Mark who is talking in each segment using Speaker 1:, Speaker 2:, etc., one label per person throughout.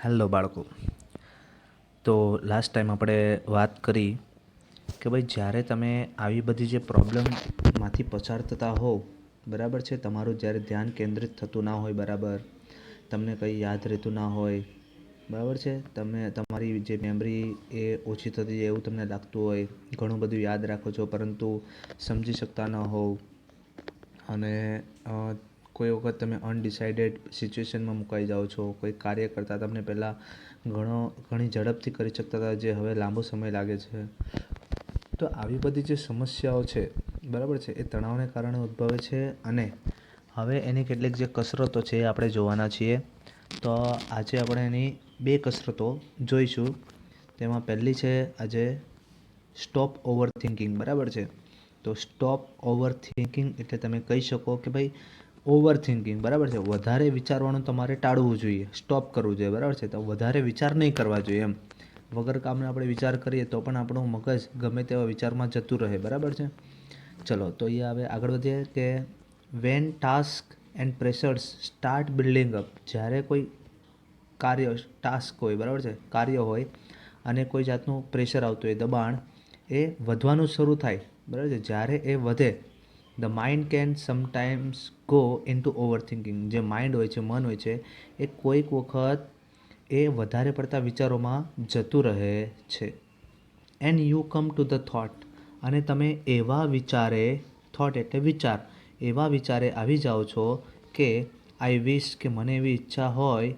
Speaker 1: Hello બાળકો. તો last time આપણે વાત કરી કે ભાઈ જ્યારે તમે આવી બધી જે પ્રોબ્લેમમાંથી પસાર થતા હોવ, બરાબર છે, તમારું જ્યારે ધ્યાન કેન્દ્રિત થતું ના હોય, બરાબર, તમને કંઈ યાદ રહેતું ના હોય, બરાબર છે, તમે તમારી જે મેમરી એ ઓછી થતી જાય એવું તમને લાગતું હોય, ઘણું બધું યાદ રાખો છો પરંતુ સમજી શકતા ન હોવ અને કોઈ વખત તમે અનડિસાઇડેડ સિચ્યુએશનમાં મુકાઈ જાઓ છો, કોઈ કાર્ય કરતાં તમને પહેલાં ઘણી ઝડપથી કરી શકતા હતા જે હવે લાંબો સમય લાગે છે. તો આવી બધી જે સમસ્યાઓ છે, બરાબર છે, એ તણાવને કારણે ઉદ્ભવે છે અને હવે એની કેટલીક જે કસરતો છે એ આપણે જોવાના છીએ. તો આજે આપણે એની 2 કસરતો જોઈશું. તેમાં પહેલી છે આજે સ્ટોપ ઓવર થિંકિંગ, બરાબર છે. તો સ્ટોપ ઓવર થિંકિંગ એટલે તમે કહી શકો કે ભાઈ ઓવર થિંકિંગ, બરાબર છે, વધારે વિચારવાનું તમારે ટાળવું જોઈએ, સ્ટોપ કરવું જોઈએ, બરાબર છે. તો વધારે વિચાર નહીં કરવા જોઈએ એમ. વગર કામને આપણે વિચાર કરીએ તો પણ આપણું મગજ ગમે તેવા વિચારમાં જતું રહે, બરાબર છે. ચલો તો અહીંયા હવે આગળ વધીએ કે when task and pressures start building up, જ્યારે કોઈ ટાસ્ક હોય, બરાબર છે, કાર્ય હોય અને કોઈ જાતનું પ્રેશર આવતું હોય, દબાણ એ વધવાનું શરૂ થાય, બરાબર છે, જ્યારે એ વધે the mind can sometimes go into over thinking. જે માઇન્ડ હોય છે, મન હોય છે, એ કોઈક વખત એ વધારે પડતા વિચારોમાં જતું રહે છે. And you come to the thought, અને તમે એવા વિચારે, થોટ એટલે વિચાર, એવા વિચારે આવી જાઓ છો કે આઈ વિશ, કે મને એવી ઈચ્છા હોય,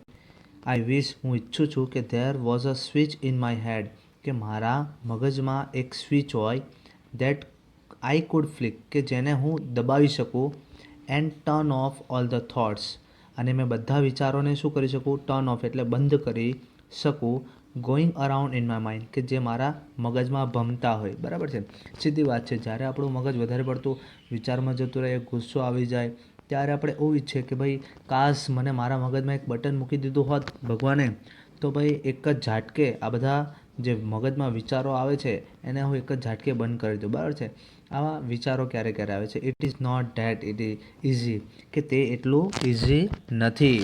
Speaker 1: આઈ વિશ, હું ઈચ્છું છું કે there was a switch in my head, કે મારા મગજમાં એક સ્વિચ હોય, દેટ આઈ કુડ ફ્લિક, કે જેને હું દબાવી શકું, and turn off all the thoughts, અને મેં બધા વિચારોને શું કરી શકું, ટર્ન ઓફ એટલે બંધ કરી શકું, going around in my mind, કે જે મારા મગજમાં ભમતા હોય, બરાબર છે. સીધી વાત છે, જ્યારે આપણું મગજ વધારે પડતું વિચારમાં જતું રહે, ગુસ્સો આવી જાય, ત્યારે આપણે એવું ઈચ્છીએ કે ભાઈ કાશ મને મારા મગજમાં એક બટન મૂકી દીધું હોત ભગવાને, તો ભાઈ એક જ ઝાટકે આ બધા જે મગજમાં વિચારો આવે છે એને હું એક જ ઝાટકે બંધ કરી દઉં, બરાબર છે. આવા વિચારો ક્યારે ક્યારે આવે છે, it is not that it easy, કે તે એટલું ઇઝી નથી.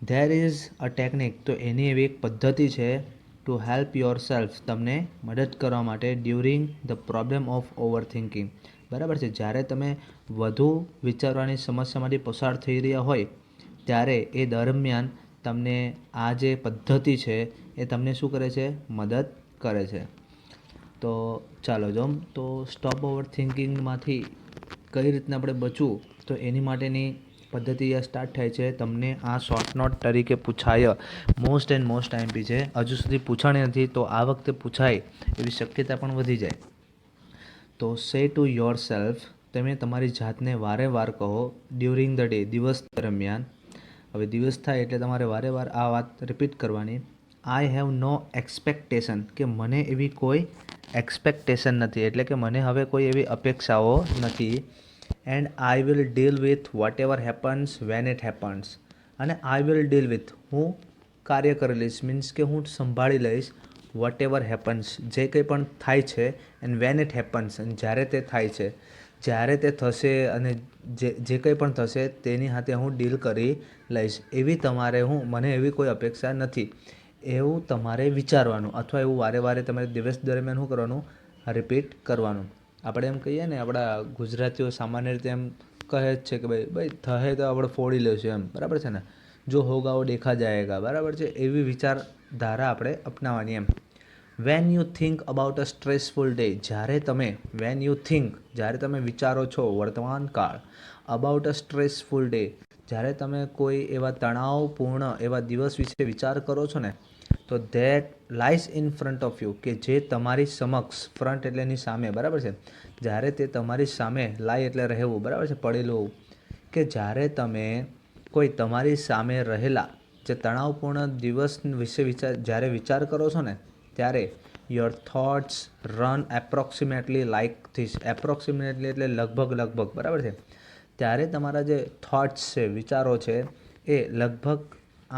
Speaker 1: ધેર ઇઝ અ ટેકનિક, તો એની એવી એક પદ્ધતિ છે, ટુ હેલ્પ યોર સેલ્ફ, તમને મદદ કરવા માટે, during the problem of over thinking, બરાબર છે. જ્યારે તમે વધુ વિચારવાની સમસ્યામાંથી પસાર થઈ રહ્યા હોય ત્યારે એ દરમિયાન તમને આ જે પદ્ધતિ છે એ તમને શું કરે છે, મદદ કરે છે. તો ચાલો જો, તો સ્ટોપ ઓવર થિંકિંગમાંથી કઈ રીતના આપણે બચવું, તો એની માટેની પદ્ધતિ સ્ટાર્ટ થાય છે. તમને આ શોર્ટ નોટ તરીકે પૂછાય, મોસ્ટ એન્ડ મોસ્ટ આઈએમપી છે, હજુ સુધી પૂછાણી નથી, તો આ વખતે પૂછાય એવી શક્યતા પણ વધી જાય. તો સે ટુ યોર સેલ્ફ, તમે તમારી જાતને વારે વાર કહો, ડ્યુરિંગ ધ ડે, દિવસ દરમિયાન. હવે દિવસ થાય એટલે તમારે વારે વાર આ વાત રિપીટ કરવાની. આઈ હેવ નો એક્સપેક્ટેશન, કે મને એવી કોઈ એક્સપેક્ટેશન નથી, એટલે કે મને હવે કોઈ એવી અપેક્ષાઓ નથી. And I will deal with whatever happens van it happens, અને આઈ વિલ ડીલ વિથ, હું કાર્ય કરી લઈશ, મીન્સ કે હું સંભાળી લઈશ, વોટ એવર હેપન્સ, જે કંઈ પણ થાય છે, એન્ડ વેન ઇટ હેપન્સ, અને જ્યારે તે થાય છે, જ્યારે તે થશે અને જે કંઈ પણ થશે તેની સાથે હું ડીલ કરી લઈશ. એવી તમારે મને એવી કોઈ અપેક્ષા નથી, એવું તમારે વિચારવાનું, અથવા એવું વારે વારે તમારે દિવસ દરમિયાન શું કરવાનું, રિપીટ કરવાનું. આપણે એમ કહીએ ને, આપણા ગુજરાતીઓ સામાન્ય રીતે એમ કહે જ છે કે ભાઈ થશે તો આપણે ફોડી લઈશું એમ, બરાબર છે ને, જો હોગા વો દેખા જાયેગા, બરાબર છે, એવી વિચારધારા આપણે અપનાવવાની એમ. When you think about a stressful day, જ્યારે તમે વિચારો છો, વર્તમાન કાળ, અબાઉટ અ સ્ટ્રેસફુલ ડે, જ્યારે તમે કોઈ એવા તણાવપૂર્ણ એવા દિવસ વિશે વિચાર કરો છો ને, તો that lies in front of you, કે જે તમારી સમક્ષ, ફ્રન્ટ એટલે એની સામે, બરાબર છે, જ્યારે તે તમારી સામે, લાઈ એટલે રહેવું, બરાબર છે, પડેલું હોવું, કે જ્યારે તમે કોઈ તમારી સામે રહેલા જે તણાવપૂર્ણ દિવસ વિશે જ્યારે વિચાર કરો છો ને, ત્યારે your thoughts run approximately like this, approximately એટલે લગભગ, બરાબર છે, ત્યારે તમારા જે થોટ્સ છે, વિચારો છે, એ લગભગ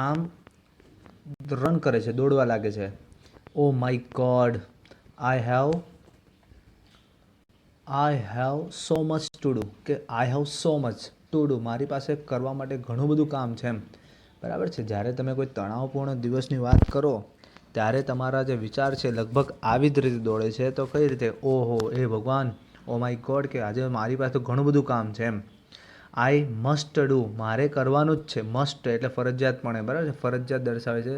Speaker 1: આમ રન કરે છે, દોડવા લાગે છે. Oh my God, I have so much to do, કે I have so much to do, મારી પાસે કરવા માટે ઘણું બધું કામ છે એમ, બરાબર છે. જ્યારે તમે કોઈ તણાવપૂર્ણ દિવસની વાત કરો ત્યારે તમારા જે વિચાર છે લગભગ આવી જ રીતે દોડે છે. તો કઈ રીતે, ઓહો એ ભગવાન, ઓ માય ગોડ, કે આજે મારી પાસે તો ઘણું બધું કામ છે એમ. આઈ મસ્ટ ડુ, મારે કરવાનું જ છે. મસ્ટ એટલે ફરજિયાતપણે, બરાબર છે. ફરજિયાત દર્શાવે છે,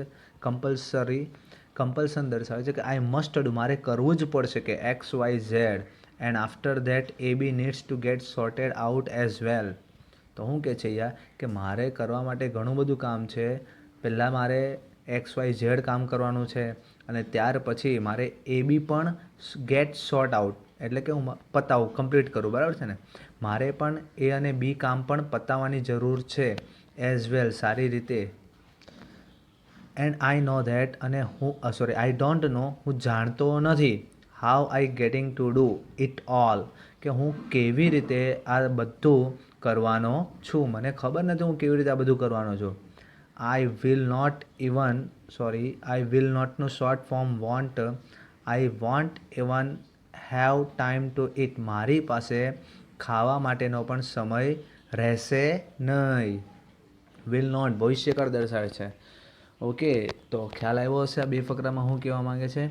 Speaker 1: કમ્પલ્શન દર્શાવે છે કે આઈ મસ્ટ ડુ, મારે કરવું જ પડશે કે X Y Z, and after that A B needs to get sorted out as well. તો શું કહે છે યાર, કે મારે કરવા માટે ઘણું બધું કામ છે. પહેલાં મારે એક્સ વાય ઝેડ કામ કરવાનું છે અને ત્યાર પછી મારે એ બી પણ ગેટ સોર્ટ આઉટ, એટલે કે હું પતાવું, કમ્પ્લીટ કરું, બરાબર છે ને. મારે પણ એ અને બી કામ પણ પતાવવાની જરૂર છે એઝ વેલ, સારી રીતે. એન્ડ આઈ નો ધેટ, અને આઈ ડોન્ટ નો, હું જાણતો નથી, how I getting to do it all, કે હું કેવી રીતે આ બધું કરવાનો છું. મને ખબર નથી હું કેવી રીતે આ બધું કરવાનો છું. આઈ વિલ નોટનું short form won't, I won't even have time to eat, મારી પાસે ખાવા માટેનો પણ સમય રહેશે નહીં. વિલ નોટ ભવિષ્યકાળ દર્શાવે છે. ઓકે, તો ખ્યાલ આવ્યો હશે આ બે ફકરામાં શું કહેવા માંગે છે.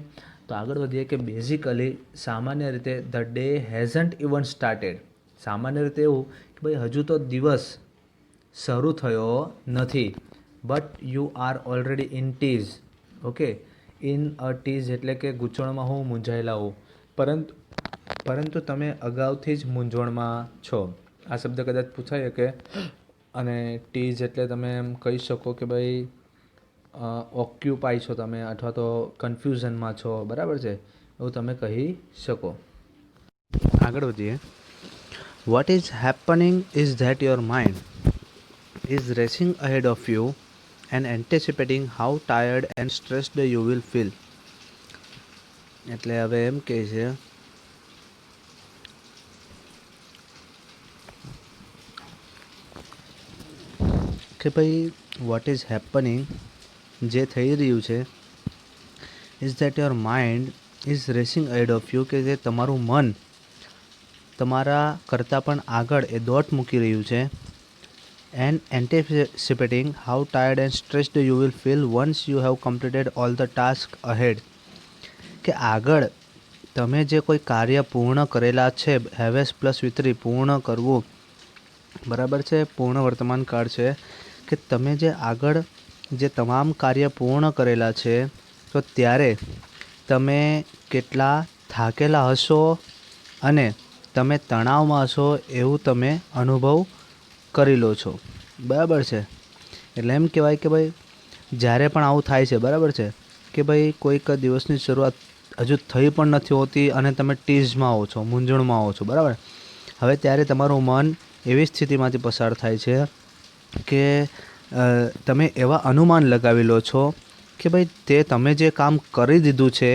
Speaker 1: તો આગળ વધીએ કે બેઝિકલી સામાન્ય રીતે the day hasn't even started. સામાન્ય રીતે એવું કે ભાઈ હજુ તો દિવસ શરૂ થયો નથી. But you are already in tease. Okay, in a tease એટલે કે ગૂંચવણમાં હું, મૂંઝાયેલા હોઉં. પરંતુ તમે અગાઉથી જ મૂંઝવણમાં છો. આ શબ્દ કદાચ પૂછાય કે, અને ટીઝ એટલે તમે એમ કહી શકો કે ભાઈ ઓક્યુપાય છો તમે, અથવા તો કન્ફ્યુઝનમાં છો, બરાબર છે, એવું તમે કહી શકો. આગળ વધીએ. What is happening is that your mind is racing ahead of you and anticipating how tired and stressed you will feel. એટલે હવે એમ કહે છે કે ભાઈ વોટ ઇઝ હેપનિંગ, જે થઈ રહ્યું છે, is that your mind is racing ahead of you, કે જે તમારું મન તમારા કરતાં પણ આગળ એ દોટ મૂકી રહ્યું છે. And anticipating how tired and stressed you will feel once you have completed all the task ahead, કે આગળ તમે જે કોઈ કાર્ય પૂર્ણ કરેલા છે, હેવેસ પ્લસ વિતરી, પૂર્ણ કરવું, બરાબર છે, પૂર્ણ વર્તમાન કાળ છે, કે તમે જે આગળ જે તમામ કાર્ય પૂર્ણ કરેલા છે, તો ત્યારે તમે કેટલા થાકેલા હશો અને તમે તણાવમાં હશો એવું તમે અનુભવ કરી લો છો, બરાબર છે. એટલે એમ કહેવાય કે ભાઈ જ્યારે પણ આવું થાય છે, બરાબર છે, કે ભાઈ કોઈક દિવસની શરૂઆત હજુ થઈ પણ નથી હોતી અને તમે ટીઝમાં આવો છો, મૂંઝવણમાં આવો છો, બરાબર. હવે ત્યારે તમારું મન એવી સ્થિતિમાંથી પસાર થાય છે કે તમે એવા અનુમાન લગાવી લો છો કે ભાઈ તે તમે જે કામ કરી દીધું છે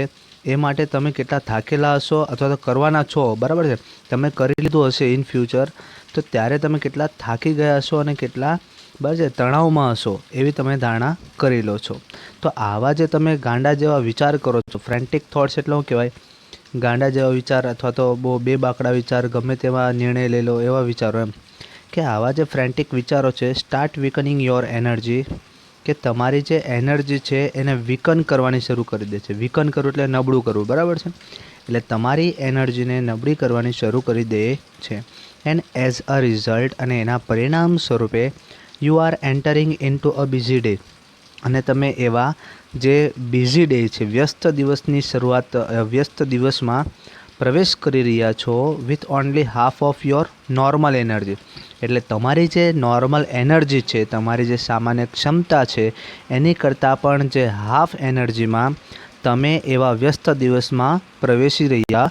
Speaker 1: એ માટે તમે કેટલા થાકેલા હશો, અથવા તો કરવાના છો, બરાબર છે, તમે કરી લીધું હશે ઇન ફ્યુચર, તો ત્યારે તમે કેટલા થાકી ગયા હશો અને કેટલા, બરાબર છે, તણાવમાં હશો એવી તમે ધારણા કરી લો છો. તો આવા જે તમે ગાંડા જેવા વિચાર કરો છો, ફ્રેન્ટિક થોટ્સ એટલે શું કહેવાય, ગાંડા જેવા વિચાર, અથવા તો બહુ બે બાકડા વિચાર, ગમે તેવા નિર્ણય લઈ લો એવા વિચારો, એમ કે આવા જે ફ્રેન્ટિક વિચારો છે, સ્ટાર્ટ વીકનિંગ યોર એનર્જી, કે તમારી જે એનર્જી છે એને વીકન કરવાની શરૂ કરી દે છે. વીકન કરવું એટલે નબળું કરવું, બરાબર છે. એટલે તમારી એનર્જીને નબળી કરવાની શરૂ કરી દે છે. એન્ડ એઝ અ રિઝલ્ટ, અને એના પરિણામ સ્વરૂપે, you are entering in to a busy day, અને તમે એવા જે બિઝી ડે છે, વ્યસ્ત દિવસની શરૂઆત, વ્યસ્ત દિવસમાં પ્રવેશ કરી રહ્યા છો with only half of your normal energy. એટલે તમારી જે નોર્મલ એનર્જી છે, તમારી જે સામાન્ય ક્ષમતા છે, એની કરતાં પણ જે હાફ એનર્જીમાં તમે એવા વ્યસ્ત દિવસમાં પ્રવેશી રહ્યા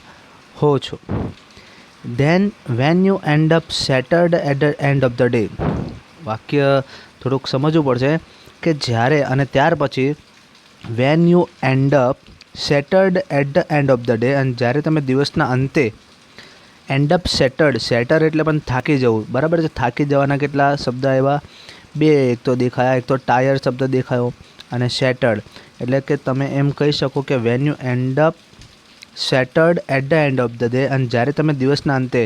Speaker 1: હો છો. Then when you end up shattered at the end of the day. વાક્ય થોડુંક સમજવું પડશે કે જ્યારે, અને ત્યાર પછી when you end up shattered at the end of the day, અને જ્યારે તમે દિવસના અંતે એન્ડ અપ સેટર એટલે પણ થાકી જવું, બરાબર છે. થાકી જવાના કેટલા શબ્દ આવ્યા, બે, એક તો દેખાયા, એક તો ટાયર શબ્દ દેખાયો, અને સેટર્ડ એટલે કે તમે એમ કહી શકો કે when you end up shattered at the end of the day, અને જ્યારે તમે દિવસના અંતે,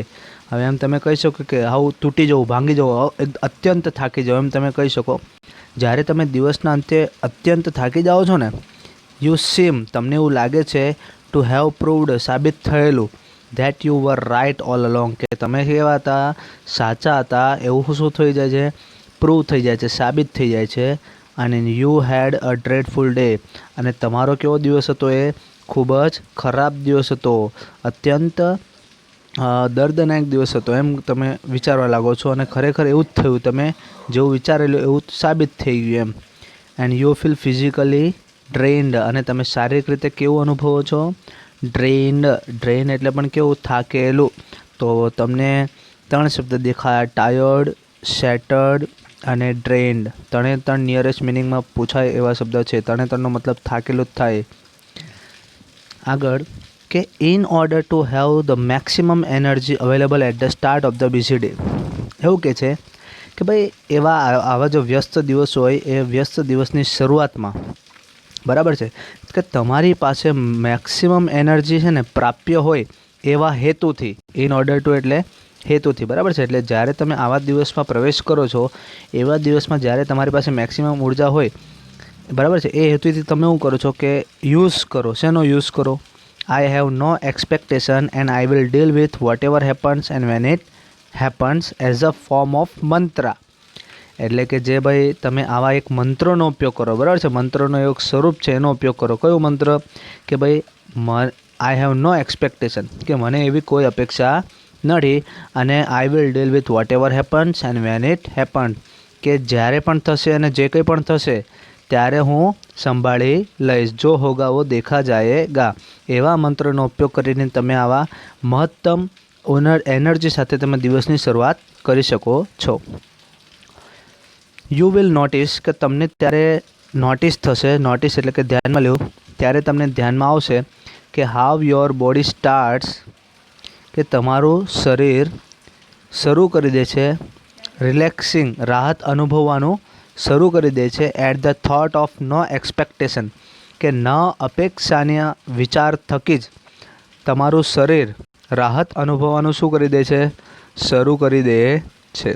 Speaker 1: હવે એમ તમે કહી શકો કે આવું તૂટી જવું, ભાંગી જવું, અત્યંત થાકી જવું, એમ તમે કહી શકો જ્યારે તમે દિવસના અંતે અત્યંત થાકી જાઓ છો ને, યુ સીમ, તમને એવું લાગે છે, ટુ હેવ પ્રૂવડ, સાબિત થયેલું, that you were right all along, કે તમે કેવા હતા, સાચા હતા એવું શું થઈ જાય છે, પ્રૂવ થઈ જાય છે, સાબિત થઈ જાય છે. અને યુ હેડ અ ડ્રેડફુલ ડે, અને તમારો કેવો દિવસ હતો, એ ખૂબ જ ખરાબ દિવસ હતો, અત્યંત દર્દનાક દિવસ હતો, એમ તમે વિચારવા લાગો છો. અને ખરેખર એવું જ થયું, તમે જેવું વિચારેલું એવું સાબિત થઈ ગયું એમ. એન્ડ યુ ફીલ ફિઝિકલી ડ્રેઇન્ડ, અને તમે શારીરિક રીતે કેવું અનુભવો છો, ડ્રેઇન્ડ. ડ્રેઇન એટલે પણ કેવું, થાકેલું. તો તમને 3 શબ્દ દેખાયા, ટાયર્ડ, શેટર્ડ અને ડ્રેઇન્ડ. 3 નિયરેસ્ટ મિનિંગમાં પૂછાય એવા શબ્દ છે. 3નો મતલબ થાકેલું જ થાય. આગળ કે in order to have the maximum energy available at the start of the busy day, એવું કે છે કે ભાઈ આવા જો વ્યસ્ત દિવસ હોય, એ વ્યસ્ત દિવસની શરૂઆતમાં, બરાબર છે, કે તમારી પાસે મેક્સિમમ એનર્જી છે ને પ્રાપ્ય હોય એવા હેતુથી, ઇન ઓર્ડર ટુ એટલે હેતુથી, બરાબર છે. એટલે જ્યારે તમે આવા દિવસમાં પ્રવેશ કરો છો, એવા દિવસમાં જ્યારે તમારી પાસે મેક્સિમમ ઉર્જા હોય, બરાબર છે, એ હેતુથી તમે શું કરો છો કે યુઝ કરો. શેનો યુઝ કરો? I have no expectation and I will deal with whatever happens and when it happens as a form of mantra. એટલે કે જે ભાઈ તમે આવા એક મંત્રનો ઉપયોગ કરો, બરાબર છે, મંત્રનો એક સ્વરૂપ છે, એનો ઉપયોગ કરો. કયો મંત્ર? કે ભાઈ આઈ હેવ નો એક્સપેક્ટેશન, કે મને એવી કોઈ અપેક્ષા નથી, અને આઈ will deal with whatever happens and when it happens, કે જ્યારે પણ થશે અને જે કંઈ પણ થશે ત્યારે હું સંભાળી લઈશ. જો હોગા વો દેખા જાયેગા, એવા મંત્રનો ઉપયોગ કરીને તમે આવા મહત્તમ એનર્જી સાથે તમે દિવસની શરૂઆત કરી શકો છો. યુ વિલ નોટિસ, કે તમને ત્યારે નોટિસ થશે, નોટિસ એટલે કે ધ્યાનમાં લેવું, ત્યારે તમને ધ્યાનમાં આવશે કે હાવ યોર બોડી સ્ટાર્ટ્સ, કે તમારું શરીર શરૂ કરી દે છે રિલેક્સિંગ, રાહત અનુભવવાનું શરૂ કરી દે છે, at the thought of no expectation, કે ન અપેક્ષાના વિચાર થકી જ તમારું શરીર રાહત અનુભવવાનું શું કરી દે છે, શરૂ કરી દે છે.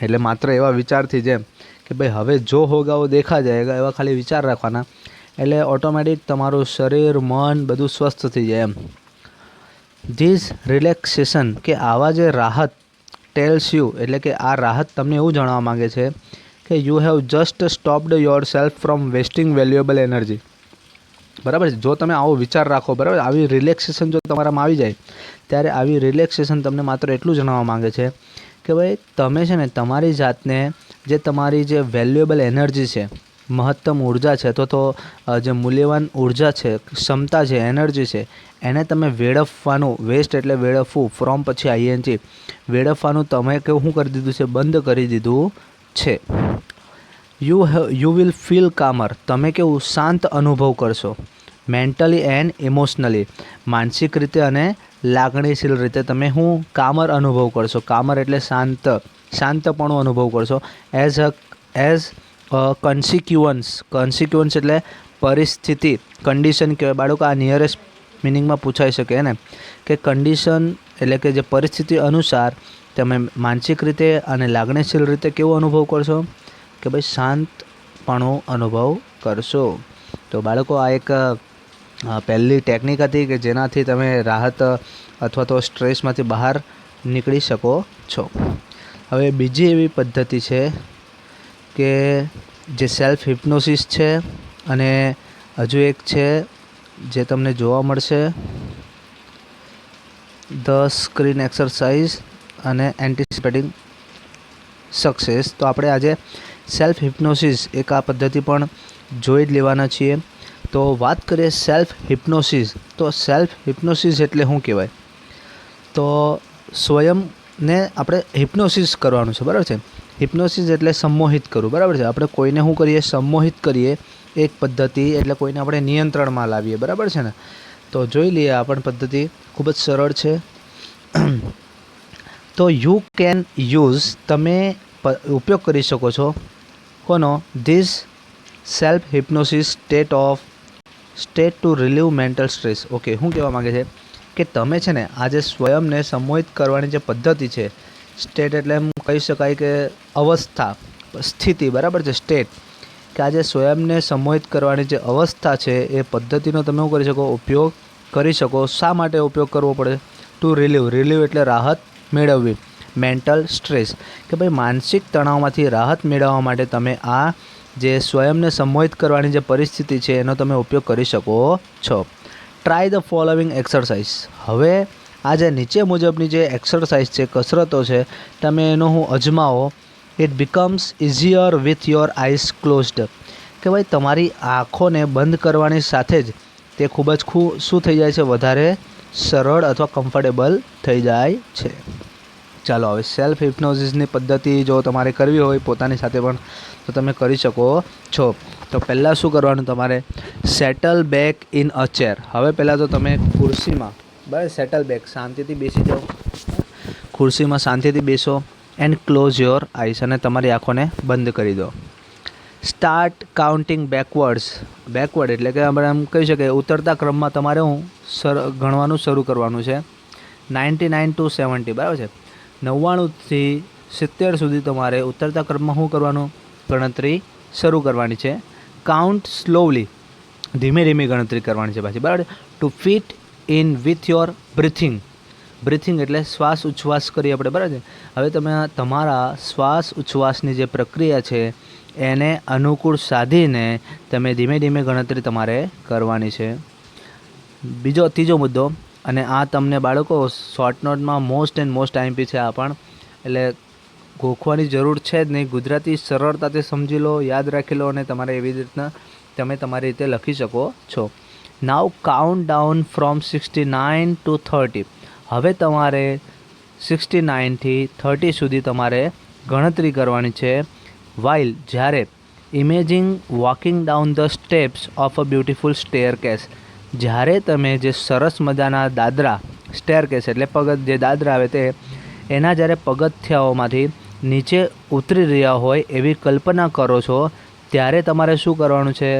Speaker 1: એટલે માત્ર એવા વિચારથી, જેમ કે ભાઈ હવે જો હોગા વો દેખા જાયેગા, એવા ખાલી વિચાર રાખવાના, એટલે ઓટોમેટિક તમારું શરીર, મન બધું સ્વસ્થ થઈ જાય એમ. ધીસ રિલેક્સેશન, કે આવા જે રાહત, ટેલ્સ યુ, એટલે કે આ રાહત તમને એવું જણાવવા માગે છે કે you have just stopped your self from wasting valuable energy. બરાબર છે. જો તમે આવો વિચાર રાખો, બરાબર, આવી રિલેક્સેશન જો તમારામાં આવી જાય, ત્યારે આવી રિલેક્સેશન તમને માત્ર એટલું જણાવવા માંગે છે કે ભાઈ તમે છે ને તમારી જાતને, જે તમારી જે વેલ્યુએબલ એનર્જી છે, મહત્તમ ઉર્જા છે, અથવા તો જે મૂલ્યવાન ઉર્જા છે, ક્ષમતા છે, એનર્જી છે, એને તમે વેડફવાનું, વેસ્ટ એટલે વેડફવું, ફ્રોમ પછી આઈએનજી, વેડફવાનું તમે કેવું શું કરી દીધું છે, બંધ કરી દીધું છે. યુ વિલ ફીલ કામર, તમે કેવું શાંત અનુભવ કરશો, મેન્ટલી એન્ડ ઇમોશનલી, માનસિક રીતે અને લાગણીશીલ રીતે તમે શું કામર અનુભવ કરશો. કામર એટલે શાંત, શાંતપણું અનુભવ કરશો. એઝ કન્સિક્વન્સ એટલે પરિસ્થિતિ, કન્ડિશન કહેવાય બાળકો. આ નિયરેસ્ટ મિનિંગમાં પૂછાઈ શકે ને, કે કન્ડિશન એટલે કે જે પરિસ્થિતિ અનુસાર તમે માનસિક રીતે અને લાગણીશીલ રીતે કેવો અનુભવ કરશો, કે ભાઈ શાંતપણું અનુભવ કરશો. તો બાળકો આ એક પહેલી ટેકનિક હતી કે જેનાથી તમે રાહત અથવા તો સ્ટ્રેસમાંથી બહાર નીકળી શકો છો. હવે બીજી એવી પદ્ધતિ છે કે જે સેલ્ફ હિપ્નોસિસ છે, અને હજુ એક છે જે તમને જોવા મળશે, ધ સ્ક્રીન એક્સરસાઇઝ અને એન્ટિસિપેટિંગ સક્સેસ. તો આપણે આજે સેલ્ફ હિપ્નોસિસ, એક આ પદ્ધતિ પણ જોઈ જ લેવાના છીએ. તો વાત કરીએ સેલ્ફ હિપ્નોસિસ. તો સેલ્ફ હિપ્નોસિસ એટલે શું કહેવાય? તો સ્વયંને આપણે હિપ્નોસિસ કરવાનું છે, બરાબર છે. હિપ્નોસિસ એટલે સંમોહિત કરવું, બરાબર છે. આપણે કોઈને શું કરીએ, સંમોહિત કરીએ, એક પદ્ધતિ, એટલે કોઈને આપણે નિયંત્રણમાં લાવીએ, બરાબર છે ને. તો જોઈ લઈએ આ પણ પદ્ધતિ, ખૂબ જ સરળ છે. તો યુ કેન યુઝ, તમે ઉપયોગ કરી શકો છો કોનો, this self hypnosis state to relieve mental stress. Okay, શું કહેવા માગે છે કે તમે છે ને આજે સ્વયંને સંમોહિત કરવાની જે પદ્ધતિ છે, સ્ટેટ એટલે એમ કહી શકાય કે અવસ્થા, સ્થિતિ, બરાબર છે, સ્ટેટ, કે આ જે સ્વયંને સંમોહિત કરવાની જે અવસ્થા છે એ પદ્ધતિનો તમે શું કરી શકો? ઉપયોગ કરી શકો. શા માટે ઉપયોગ કરવો પડે? ટુ રિલીવ એટલે રાહત મેળવવી. મેન્ટલ સ્ટ્રેસ, કે ભાઈ માનસિક તણાવમાંથી રાહત મેળવવા માટે તમે આ જે સ્વયંને સંમોહિત કરવાની જે પરિસ્થિતિ છે એનો તમે ઉપયોગ કરી શકો છો. Try the following exercise. હવે આ જે નીચે મુજબની જે એક્સરસાઇઝ છે, કસરતો છે, તમે એનો હું અજમાવો. It becomes easier with your eyes closed, કે ભાઈ તમારી આંખોને બંધ કરવાની સાથે જ તે ખૂબ જ શું થઈ જાય છે? વધારે સરળ અથવા કમ્ફર્ટેબલ થઈ જાય છે. ચાલો હવે સેલ્ફ હિપ્નોસિસની પદ્ધતિ જો તમારે કરવી હોય પોતાની સાથે પણ તો તમે કરી શકો છો. તો પહેલાં શું કરવાનું તમારે? Settle back in a chair. હવે પહેલાં તો તમે ખુરશીમાં, બરાબર, સેટલ બેક, શાંતિથી બેસી જાઓ. ખુરશીમાં શાંતિથી બેસો. એન્ડ ક્લોઝ યોર આઈસ, અને તમારી આંખોને બંધ કરી દો. સ્ટાર્ટ કાઉન્ટિંગ બેકવર્ડ એટલે કે આપણે એમ કહી શકીએ ઉતરતા ક્રમમાં તમારે ગણવાનું શરૂ કરવાનું છે. 99 to 70, બરાબર છે, 99થી 70 સુધી તમારે ઉતરતા ક્રમમાં શું કરવાનું? ગણતરી શરૂ કરવાની છે. કાઉન્ટ સ્લોલી, ધીમે ધીમે ગણતરી કરવાની છે પાછી, બરાબર. To fit in with your breathing એટલે શ્વાસ ઉચ્છ્વાસ કરીએ આપણે, બરાબર છે. હવે તમે તમારા શ્વાસ ઉચ્છ્વાસની જે પ્રક્રિયા છે એને અનુકૂળ સાધીને તમે ધીમે ધીમે ગણતરી તમારે કરવાની છે. ત્રીજો મુદ્દો, અને આ તમને બાળકો શોર્ટ નોટમાં મોસ્ટ આઈએમપી છે આ પણ, એટલે ગોખવાની જરૂર છે જ નહીં. ગુજરાતી સરળતાથી સમજી લો, યાદ રાખી લો, અને તમારે એવી રીતના તમે તમારી રીતે લખી શકો છો. નાવ કાઉન્ટ ડાઉન ફ્રોમ 69 to 30. હવે તમારે 69થી 30 સુધી તમારે ગણતરી કરવાની છે. વાઇલ, જ્યારે imaging walking down the steps of a beautiful staircase, જ્યારે તમે જે સરસ મજાના દાદરા, સ્ટેરકેસ એટલે જે દાદરા આવે તે, એના જ્યારે પગથિયાઓમાંથી નીચે ઉતરી રહ્યા હોય એવી કલ્પના કરો છો, ત્યારે તમારે શું કરવાનું છે?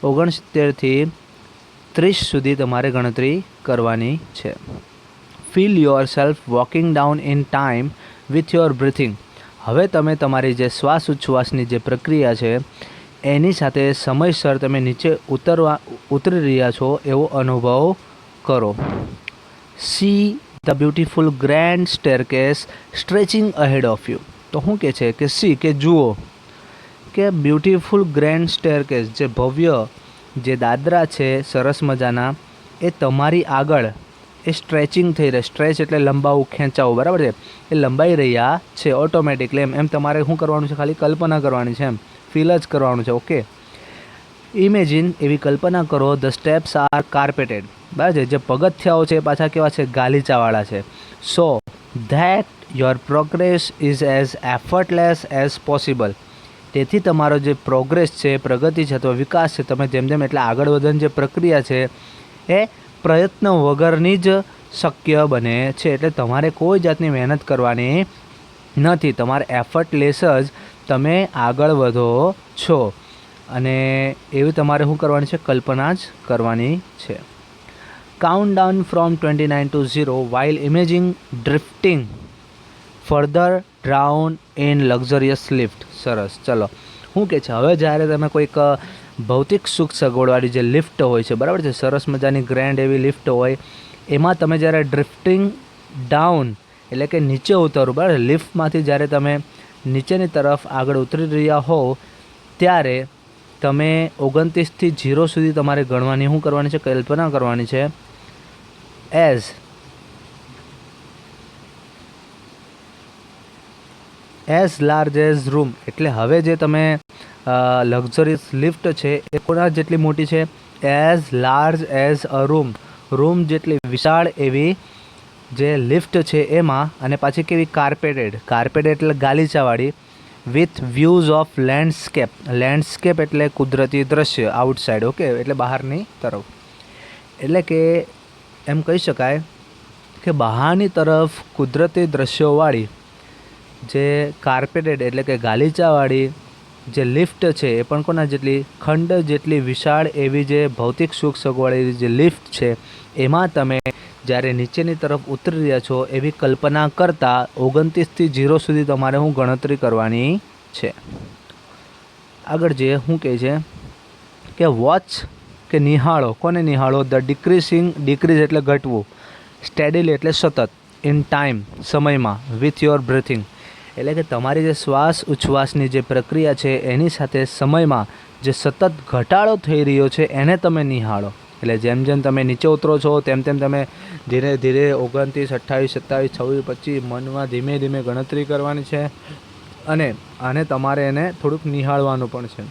Speaker 1: 69થી 30 સુધી તમારે ગણતરી કરવાની છે. Feel your self walking down in time with your breathing. હવે તમે તમારી જે શ્વાસ ઉચ્છ્વાસની જે પ્રક્રિયા છે એની સાથે સમયસર તમે નીચે ઉતરી રહ્યા છો એવો અનુભવ કરો. See the beautiful grand staircase stretching ahead of you. તો શું કહે છે કે કે જુઓ કે બ્યુટિફુલ ગ્રેન્ડ સ્ટેરકેસ, જે ભવ્ય જે દાદરા છે સરસ મજાના, એ તમારી આગળ એ સ્ટ્રેચિંગ થઈ રહે. સ્ટ્રેચ એટલે લંબાવું, ખેંચાવું, બરાબર છે, એ લંબાઈ રહ્યા છે ઓટોમેટિકલી. એમ તમારે શું કરવાનું છે? ખાલી કલ્પના કરવાની છે, એમ ફીલ જ કરવાનું છે. ઓકે. ઇમેજિન, એવી કલ્પના કરો, ધ સ્ટેપ્સ આર કાર્પેટેડ, બરાબર છે, જે પગથિયાઓ છે પાછા કેવા છે? ગાલીચાવાળા છે. So that your progress is as effortless as possible. તેથી તમારો જે પ્રોગ્રેસ છે, પ્રગતિ છે અથવા વિકાસ છે, તમે જેમ જેમ એટલે આગળ વધવાની જે પ્રક્રિયા છે એ પ્રયત્ન વગરની જ શક્ય બને છે. એટલે તમારે કોઈ જાતની મહેનત કરવાની નથી, તમારે એફર્ટલેસ જ તમે આગળ વધો છો. અને એવી તમારે શું કરવાની છે? કલ્પના જ કરવાની છે. Count down from 29 to 0 while imagining drifting further down in luxurious lift. સરસ. ચલો, શું કહે છે? હવે જ્યારે તમે કોઈક ભૌતિક સુખ સગવડવાળી જે લિફ્ટ હોય છે, બરાબર છે, સરસ મજાની ગ્રેન્ડ એવી લિફ્ટ હોય, એમાં તમે જ્યારે ડ્રિફ્ટિંગ ડાઉન એટલે કે નીચે ઉતરો, બરાબર, લિફ્ટમાંથી જ્યારે તમે નીચેની તરફ આગળ ઉતરી રહ્યા હો ત્યારે તમે 29થી 0 સુધી તમારે ગણવાની શું કરવાની છે? કલ્પના કરવાની છે. એઝ લાર્જ એઝ રૂમ, એટલે હવે જે તમે લક્ઝરીસ લિફ્ટ છે એ કોના જેટલી મોટી છે? As large as a room જેટલી વિશાળ એવી જે લિફ્ટ છે એમાં, અને પાછી કેવી? કાર્પેટેડ એટલે ગાલીચાવાળી, વિથ વ્યૂઝ ઓફ લેન્ડસ્કેપ એટલે કુદરતી દ્રશ્ય, આઉટસાઇડ, ઓકે, એટલે બહારની તરફ. એટલે કે એમ કહી શકાય કે બહારની તરફ કુદરતી દ્રશ્યોવાળી જે કાર્પેટેડ એટલે કે ગાલીચાવાળી જે લિફ્ટ છે એ પણ કોના જેટલી? ખંડ જેટલી વિશાળ એવી જે ભૌતિક સુખ સગવડવાળી જે લિફ્ટ છે એમાં તમે જ્યારે નીચેની તરફ ઉતરી રહ્યા છો એવી કલ્પના કરતાં 29થી 0 સુધી તમારે ગણતરી કરવાની છે. આગળ જઈએ શું કહે છે કે વોચ કે નિહાળો. કોને નિહાળો? ધ ડિક્રીઝ એટલે ઘટવું, સ્ટેડીલી એટલે સતત, ઇન ટાઈમ સમયમાં, વિથ યોર બ્રીથિંગ એટલે કે તમારી જે શ્વાસ ઉચ્છ્વાસની જે પ્રક્રિયા છે એની સાથે સમયમાં જે સતત ઘટાડો થઈ રહ્યો છે એને તમે નિહાળો. એટલે જેમ જેમ તમે નીચે ઉતરો છો તેમ તેમ તમે ધીરે ધીરે 29, 28, 27, 26, 25 મનમાં ધીમે ધીમે ગણતરી કરવાની છે અને તમારે એને થોડુંક નિહાળવાનું પણ છે.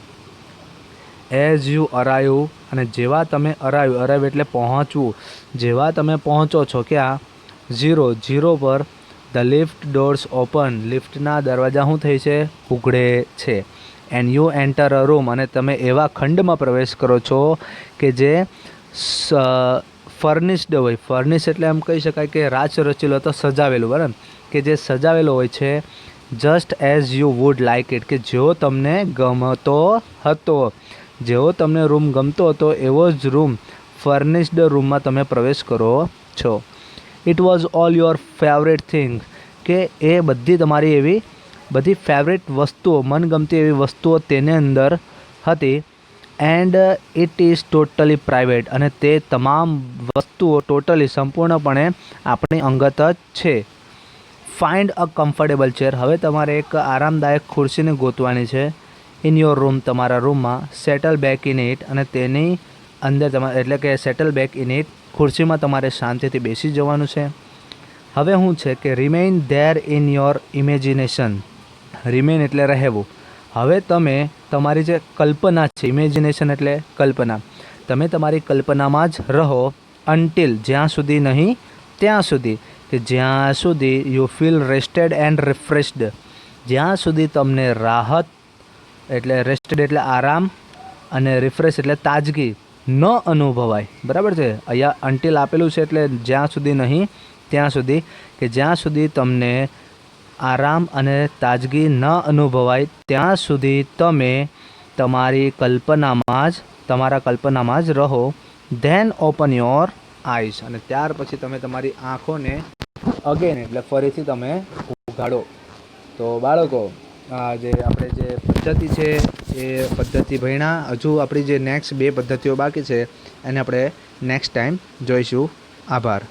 Speaker 1: એઝ યુ અરાઈવ, અને જેવા તમે અરાઈવ એટલે પહોંચવું, જેવા તમે પહોંચો છો ક્યાં? 0 પર ધ લિફ્ટ ડોર્સ ઓપન, લિફ્ટના દરવાજા શું થઈ છે? ઉઘડે છે. And you enter a room, અને તમે એવા ખંડમાં પ્રવેશ કરો છો કે જે ફર્નિશ્ડ હોય. ફર્નિશ એટલે એમ કહી શકાય કે રાચ રચેલું તો સજાવેલું, બરાબર, કે જે સજાવેલો હોય છે just as you would like it, કે જેવો તમને ગમતો હતો, જેવો તમને રૂમ ગમતો હતો એવો જ રૂમ, ફર્નિશ્ડ રૂમમાં તમે પ્રવેશ કરો છો. It was all your favourite thing, કે એ બધી તમારી એવી બધી ફેવરેટ વસ્તુઓ, મનગમતી એવી વસ્તુઓ તેની અંદર હતી. And it is totally private, અને તે તમામ વસ્તુઓ ટોટલી સંપૂર્ણપણે આપણી અંગત જ છે. ફાઇન્ડ અ કમ્ફર્ટેબલ ચેર, હવે તમારે એક આરામદાયક ખુરશીને ગોતવાની છે. ઇન યોર રૂમ, તમારા રૂમમાં. સેટલ બેક ઇન ઇટ, અને તેની અંદર તમારે એટલે કે સેટલ બેક ઇન ઇટ, ખુરશીમાં તમારે શાંતિથી બેસી જવાનું છે. હવે શું છે કે remain there in your imagination. Remain એટલે રહેવું. હવે તમે તમારી જે કલ્પના છે, ઇમેજિનેશન એટલે કલ્પના, તમે તમારી કલ્પનામાં જ રહો. અનટિલ, જ્યાં સુધી નહીં ત્યાં સુધી, કે જ્યાં સુધી યુ ફીલ રેસ્ટેડ એન્ડ રિફ્રેશ્ડ, જ્યાં સુધી તમને રાહત એટલે રેસ્ટેડ એટલે આરામ અને રિફ્રેશ એટલે તાજગી ન અનુભવાય. બરાબર છે. અહીંયા અનટિલ આપેલું છે એટલે જ્યાં સુધી નહીં ત્યાં સુધી, કે જ્યાં સુધી તમને આરામ અને તાજગી ન અનુભવાય ત્યાં સુધી તમે તમારી તમારા કલ્પનામાં જ રહો. ધેન ઓપન યોર આઈઝ, અને ત્યાર પછી તમે તમારી આંખોને અગેન એટલે ફરીથી તમે ઉઘાડો. તો બાળકો, આ જે આપણે જે પદ્ધતિ છે એ પદ્ધતિ ભણ્યા. હજુ આપણી જે નેક્સ્ટ 2 પદ્ધતિઓ બાકી છે એને આપણે નેક્સ્ટ ટાઈમ જોઈશું. આભાર.